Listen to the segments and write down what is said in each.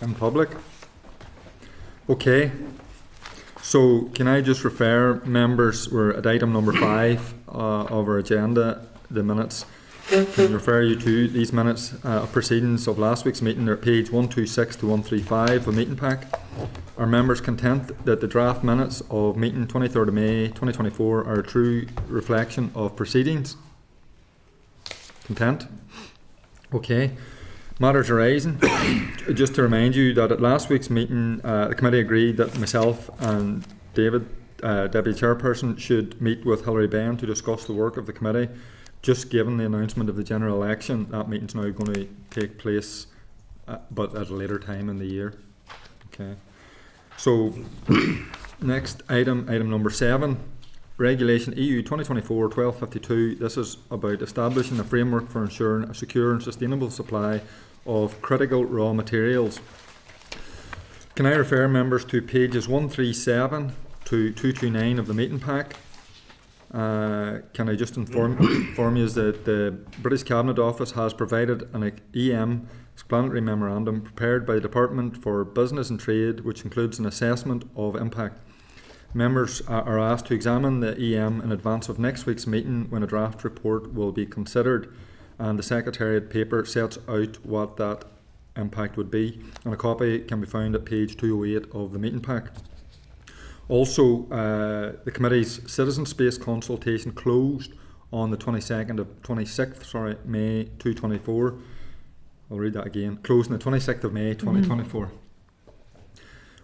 in public? Okay. So can I just refer members, we're at item number 5 of our agenda, the minutes. Can refer you to these minutes of proceedings of last week's meeting. They're at page 126 to 135 of meeting pack. Are members content that the draft minutes of meeting 23rd of May 2024 are a true reflection of proceedings? Content? Okay. Matters arising. Just to remind you that at last week's meeting, the committee agreed that myself and David, Deputy Chairperson, should meet with Hilary Benn to discuss the work of the committee. Just given the announcement of the general election, that meeting's now going to take place, but at a later time in the year. Okay. So, next item number 7, Regulation EU 2024-1252. This is about establishing a framework for ensuring a secure and sustainable supply of critical raw materials. Can I refer members to pages 137 to 229 of the meeting pack? Can I just inform you that the British Cabinet Office has provided an EM explanatory memorandum prepared by the Department for Business and Trade, which includes an assessment of impact. Members are asked to examine the EM in advance of next week's meeting, when a draft report will be considered, and the Secretariat paper sets out what that impact would be, and a copy can be found at page 208 of the meeting pack. Also, the committee's citizen space consultation closed on the 26th May 2024. I'll read that again. Closed on the 26th of May 2024.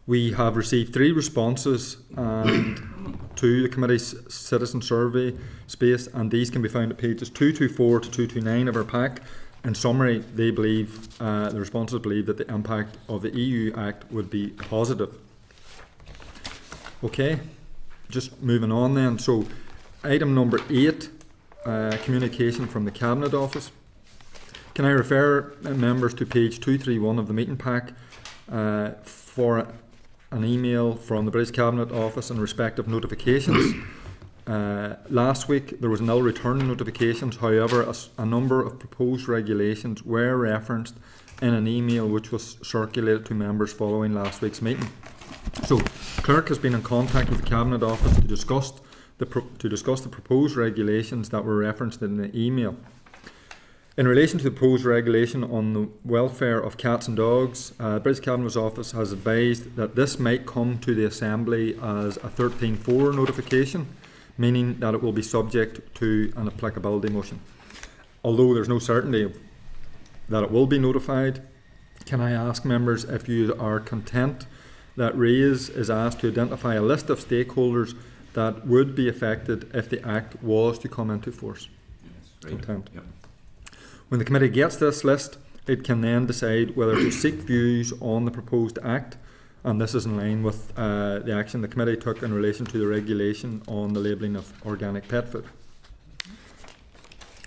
We have received 3 responses to the committee's citizen survey space, and these can be found at pages 224 to 229 of our pack. In summary, they believe, the responses believe that the impact of the EU Act would be positive. Okay, just moving on then. So, item number 8, communication from the Cabinet Office. Can I refer members to page 231 of the meeting pack for an email from the British Cabinet Office in respect of notifications? Last week there was nil return notifications. However, a number of proposed regulations were referenced in an email which was circulated to members following last week's meeting. So, Clerk has been in contact with the Cabinet Office to discuss the proposed regulations that were referenced in the email. In relation to the proposed regulation on the welfare of cats and dogs, the British Cabinet Office has advised that this might come to the Assembly as a 13.4 notification, meaning that it will be subject to an applicability motion. Although there's no certainty that it will be notified, can I ask members if you are content that RAISE is asked to identify a list of stakeholders that would be affected if the Act was to come into force? Yes, Content. Yep. When the committee gets this list, it can then decide whether to seek views on the proposed Act, and this is in line with the action the committee took in relation to the regulation on the labelling of organic pet food.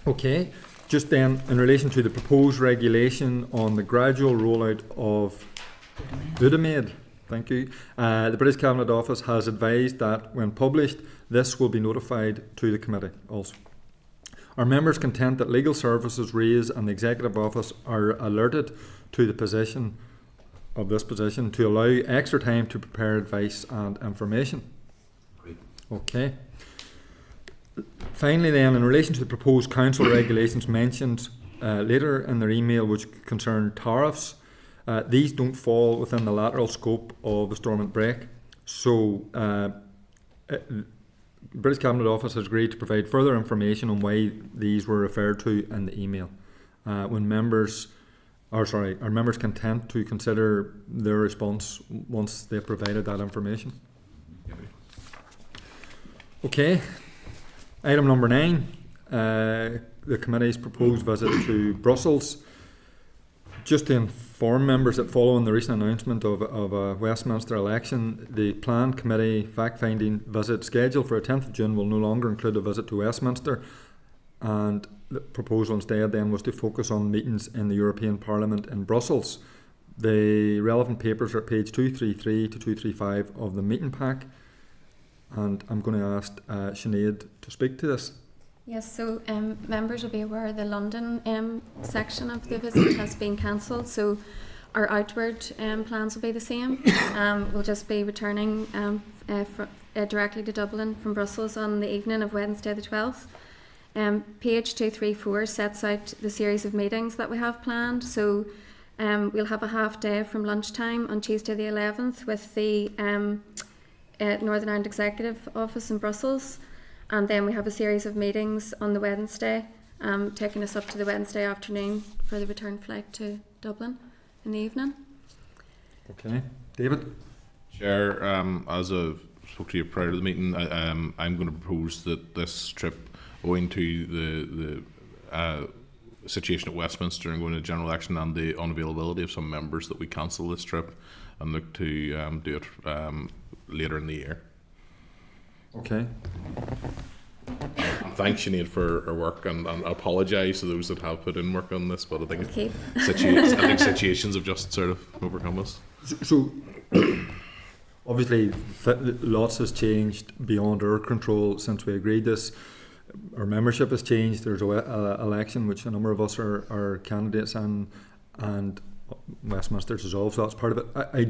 Okay, just then in relation to the proposed regulation on the gradual rollout of Udimade. Thank you. The British Cabinet Office has advised that when published, this will be notified to the committee also. Are members content that Legal Services, RAISE and the Executive Office are alerted to the position of this position to allow extra time to prepare advice and information? Great. Okay. Finally then, in relation to the proposed Council regulations mentioned later in their email which concern tariffs, these don't fall within the lateral scope of the Stormont Break. So, British Cabinet Office has agreed to provide further information on why these were referred to in the email. Are members content to consider their response once they've provided that information? Okay. Item number 9, the committee's proposed visit to Brussels. Just to inform members that following the recent announcement of a Westminster election, the planned committee fact-finding visit scheduled for the 10th of June will no longer include a visit to Westminster, and the proposal instead then was to focus on meetings in the European Parliament in Brussels. The relevant papers are at page 233 to 235 of the meeting pack, and I'm going to ask Sinead to speak to this. Yes, so members will be aware the London section of the visit has been cancelled, so Our outward plans will be the same. We'll just be returning directly to Dublin from Brussels on the evening of Wednesday the 12th. Page 234 sets out the series of meetings that we have planned. So we'll have a half day from lunchtime on Tuesday the 11th with the Northern Ireland Executive Office in Brussels, and then we have a series of meetings on the Wednesday, taking us up to the Wednesday afternoon for the return flight to Dublin in the evening. Okay, David? Chair, as I spoke to you prior to the meeting, I'm going to propose that this trip, owing to the situation at Westminster and going to general election and the unavailability of some members, that we cancel this trip and look to do it later in the year. Okay. Thanks, Sinead, for her work, and I apologise to those that have put in work on this, but I think Okay. situations have just sort of overcome us. So obviously, lots has changed beyond our control since we agreed this. Our membership has changed. There's an election, which a number of us are candidates in, and Westminster's dissolved, so that's part of it. I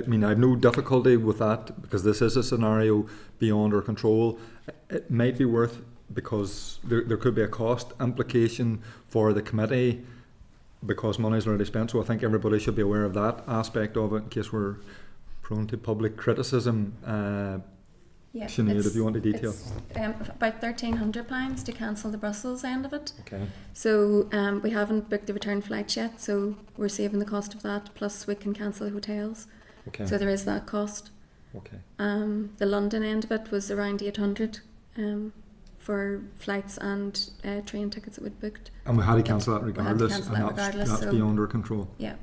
mean, I have no difficulty with that because this is a scenario beyond our control. It might be worth, because there could be a cost implication for the committee because money is already spent, so I think everybody should be aware of that aspect of it in case we're prone to public criticism. Yeah, Sinead, if you want to detail. It's about £1,300 to cancel the Brussels end of it. Okay. So we haven't booked the return flights yet, so we're saving the cost of that, plus we can cancel hotels. Okay. So there is that cost. Okay. The London end of it was around 800 for flights and train tickets that we'd booked. And we had to cancel that regardless, cancel that regardless, that's so beyond our control. Yeah,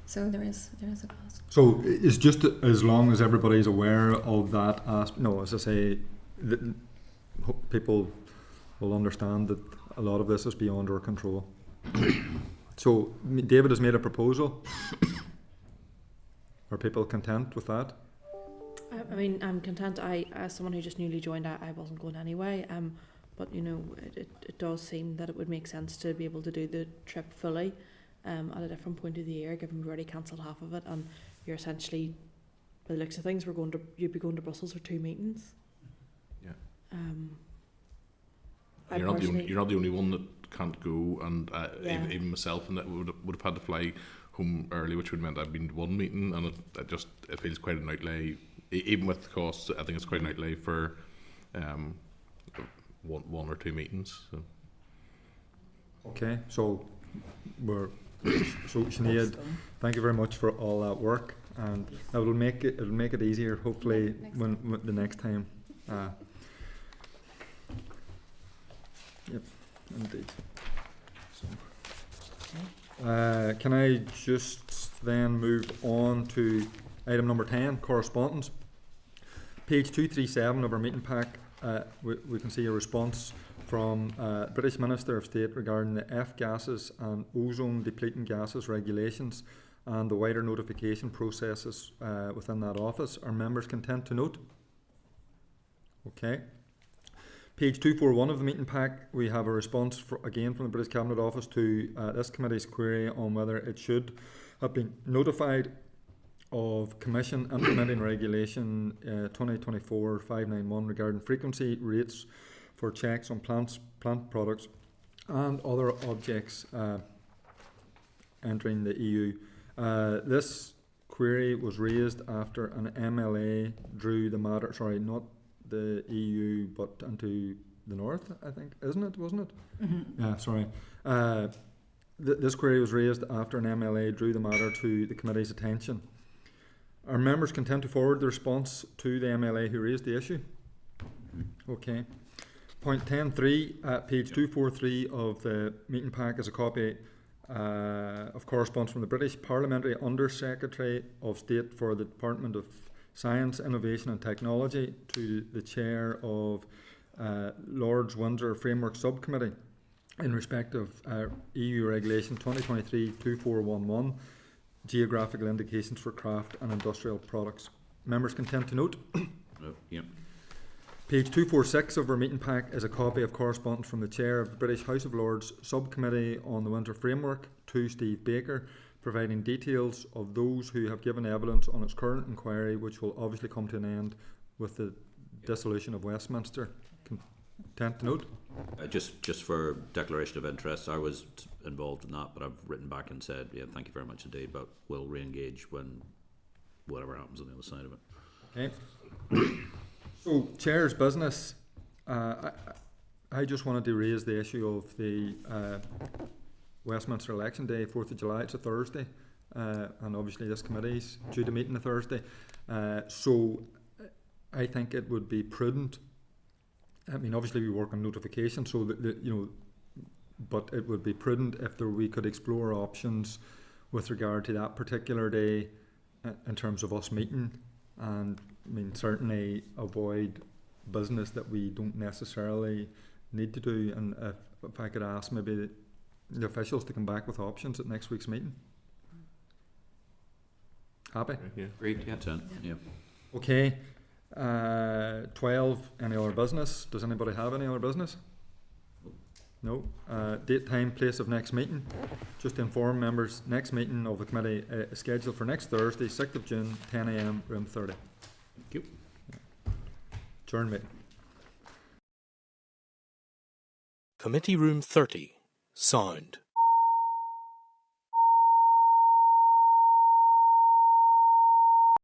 so there is a cost. So it's just as long as everybody's aware of that aspect. No, as I say, hope people will understand that a lot of this is beyond our control. So David has made a proposal. Are people content with that? I mean, I'm content. As someone who just newly joined, I wasn't going anyway. But you know, it does seem that it would make sense to be able to do the trip fully, at a different point of the year, given we've already cancelled half of it, and you're essentially, by the looks of things, you'd be going to Brussels for 2 meetings. Yeah. You're not the only one that can't go, and Yeah. even myself, and that would have had to fly home early, which would have meant I'd been to one meeting, and it feels quite an outlay. Even with the costs, I think it's quite an outlay for one or 2 meetings. So. Okay, so Sinead, thank you very much for all that work, and it'll make it easier hopefully when the next time. Yep, indeed. So, can I just then move on to item number 10, correspondence. Page 237 of our meeting pack, we can see a response from British Minister of State regarding the F-gases and ozone depleting gases regulations and the wider notification processes within that office. Are members content to note? Okay. Page 241 of the meeting pack, we have a response again from the British Cabinet Office to this committee's query on whether it should have been notified of Commission implementing Regulation 2024-591 regarding frequency rates for checks on plant products and other objects entering the EU. This query was raised after an MLA drew the matter, sorry, not the EU but into the north, I think, wasn't it? Mm-hmm. Yeah, sorry. This query was raised after an MLA drew the matter to the committee's attention. Are members content to forward the response to the MLA who raised the issue? Okay. Point 10.3 at page 243 of the meeting pack is a copy of correspondence from the British Parliamentary Under Secretary of State for the Department of Science, Innovation and Technology to the chair of Lord's Windsor Framework Subcommittee in respect of EU Regulation 2023-2411, geographical indications for craft and industrial products. Members content to note? Yep. Page 246 of our meeting pack is a copy of correspondence from the chair of the British House of Lords Subcommittee on the Winter Framework to Steve Baker providing details of those who have given evidence on its current inquiry, which will obviously come to an end with the dissolution of Westminster. Content to note? Just for declaration of interest, I was involved in that, but I've written back and said, yeah, thank you very much indeed, but we'll re-engage when whatever happens on the other side of it. Okay. So, Chair's business. I just wanted to raise the issue of the Westminster Election Day, 4th of July. It's a Thursday, and obviously this committee's due to meet on a Thursday. So I think it would be prudent. I mean, obviously we work on notification, so but it would be prudent if we could explore options with regard to that particular day in terms of us meeting, and I mean certainly avoid business that we don't necessarily need to do. And if I could ask maybe the officials to come back with options at next week's meeting. Happy? Yeah. Great, yeah. 10, yeah. Okay. 12, any other business? Does anybody have any other business? No. Date, time, place of next meeting. Just to inform members, next meeting of the committee is scheduled for next Thursday, 6th of June, 10 a.m, room 30. Thank you. Adjourn meeting. Committee Room 30. Sound.